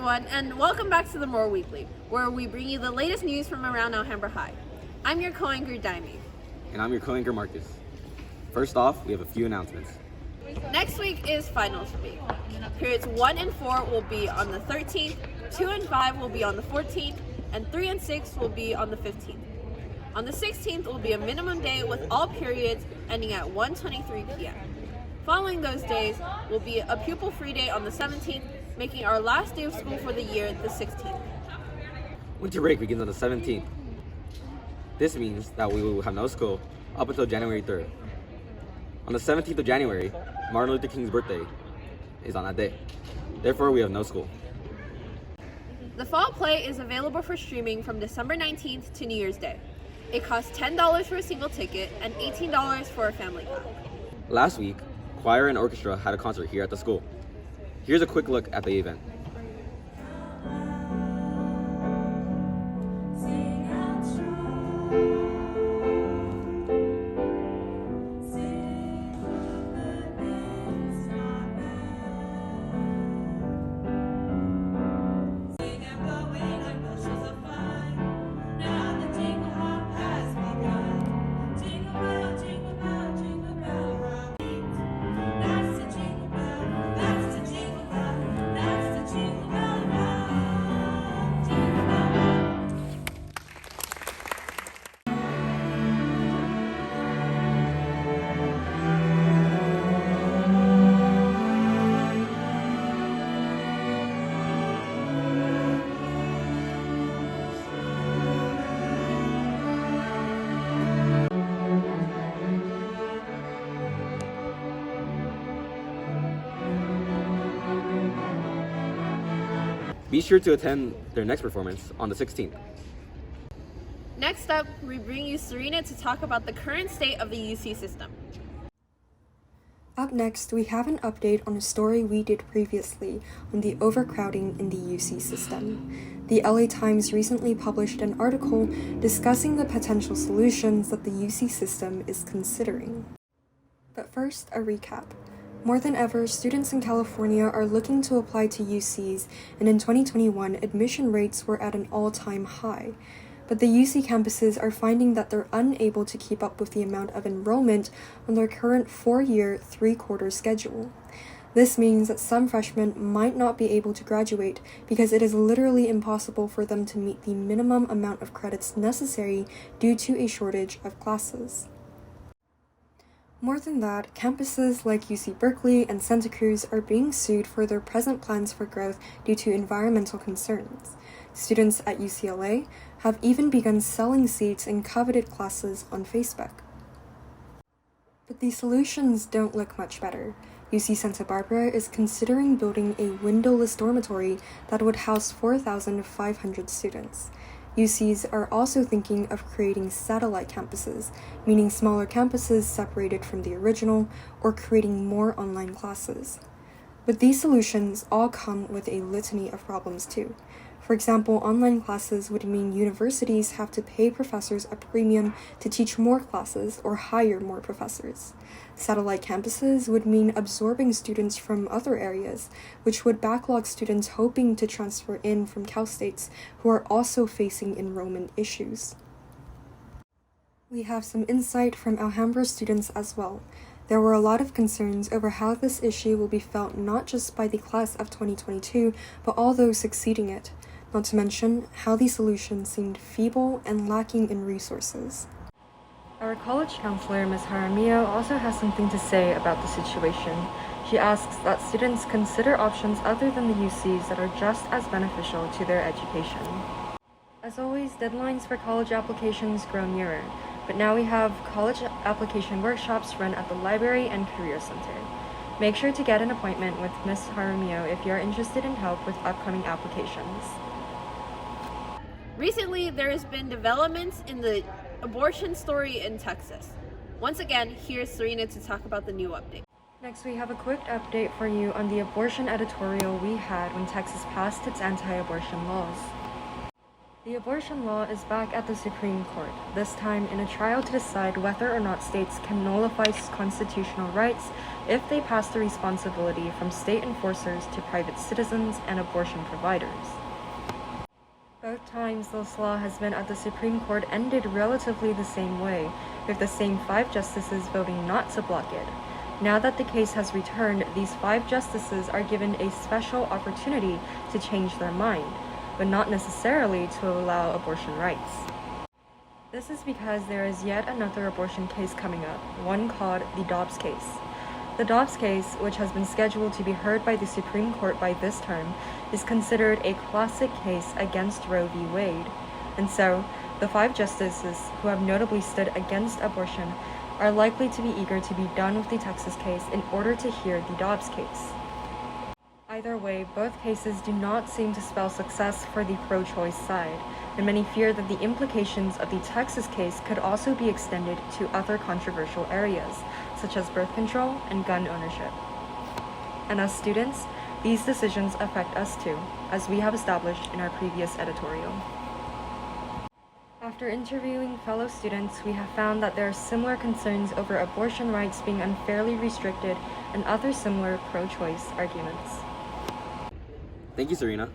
everyone, and welcome back to the More Weekly, where we bring you the latest news from around Alhambra High. I'm your co-anchor, Daimi. And I'm your co-anchor, Marcus. First off, we have a few announcements. Next week is finals week. Periods 1 and 4 will be on the 13th, 2 and 5 will be on the 14th, and 3 and 6 will be on the 15th. On the 16th will be a minimum day with all periods ending at 1:23 p.m. Following those days will be a pupil-free day on the 17th, making our last day of school for the year the 16th. Winter break begins on the 17th. This means that we will have no school up until January 3rd. On the 17th of January, Martin Luther King's birthday is on that day. Therefore, we have no school. The fall play is available for streaming from December 19th to New Year's Day. It costs $10 for a single ticket and $18 for a family pack. Last week, choir and orchestra had a concert here at the school. Here's a quick look at the event. Be sure to attend their next performance on the 16th. Next up, we bring you Serena to talk about the current state of the UC system. Up next, we have an update on a story we did previously on the overcrowding in the UC system. The LA Times recently published an article discussing the potential solutions that the UC system is considering. But first, a recap. More than ever, students in California are looking to apply to UCs, and in 2021, admission rates were at an all-time high. But the UC campuses are finding that they're unable to keep up with the amount of enrollment on their current 4-year, 3-quarter schedule. This means that some freshmen might not be able to graduate because it is literally impossible for them to meet the minimum amount of credits necessary due to a shortage of classes. More than that, campuses like UC Berkeley and Santa Cruz are being sued for their present plans for growth due to environmental concerns. Students at UCLA have even begun selling seats in coveted classes on Facebook. But the solutions don't look much better. UC Santa Barbara is considering building a windowless dormitory that would house 4,500 students. UCs are also thinking of creating satellite campuses, meaning smaller campuses separated from the original, or creating more online classes. But these solutions all come with a litany of problems too. For example, online classes would mean universities have to pay professors a premium to teach more classes or hire more professors. Satellite campuses would mean absorbing students from other areas, which would backlog students hoping to transfer in from Cal States who are also facing enrollment issues. We have some insight from Alhambra students as well. There were a lot of concerns over how this issue will be felt not just by the class of 2022, but all those succeeding it. Not to mention how the solutions seemed feeble and lacking in resources. Our college counselor, Ms. Jaramillo, also has something to say about the situation. She asks that students consider options other than the UCs that are just as beneficial to their education. As always, deadlines for college applications grow nearer, but now we have college application workshops run at the library and career center. Make sure to get an appointment with Ms. Jaramillo if you are interested in help with upcoming applications. Recently, there has been developments in the abortion story in Texas. Once again, here's Serena to talk about the new update. Next, we have a quick update for you on the abortion editorial we had when Texas passed its anti-abortion laws. The abortion law is back at the Supreme Court, this time in a trial to decide whether or not states can nullify constitutional rights if they pass the responsibility from state enforcers to private citizens and abortion providers. Both times this law has been at the Supreme Court ended relatively the same way, with the same 5 justices voting not to block it. Now that the case has returned, these 5 justices are given a special opportunity to change their mind, but not necessarily to allow abortion rights. This is because there is yet another abortion case coming up, one called the Dobbs case. The Dobbs case, which has been scheduled to be heard by the Supreme Court by this term, is considered a classic case against Roe v. Wade, and so the 5 justices who have notably stood against abortion are likely to be eager to be done with the Texas case in order to hear the Dobbs case. Either way, both cases do not seem to spell success for the pro-choice side, and many fear that the implications of the Texas case could also be extended to other controversial areas, such as birth control and gun ownership. And as students, these decisions affect us too, as we have established in our previous editorial. After interviewing fellow students, we have found that there are similar concerns over abortion rights being unfairly restricted and other similar pro-choice arguments. Thank you, Serena.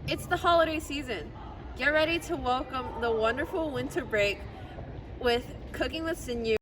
It's the holiday season. Get ready to welcome the wonderful winter break with Cooking with Sinew.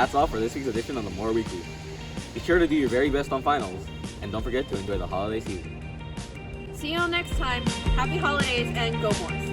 that's all for this week's edition of the More Weekly. Be sure to do your very best on finals, and don't forget to enjoy the holiday season. See you all next time. Happy holidays and go Morse.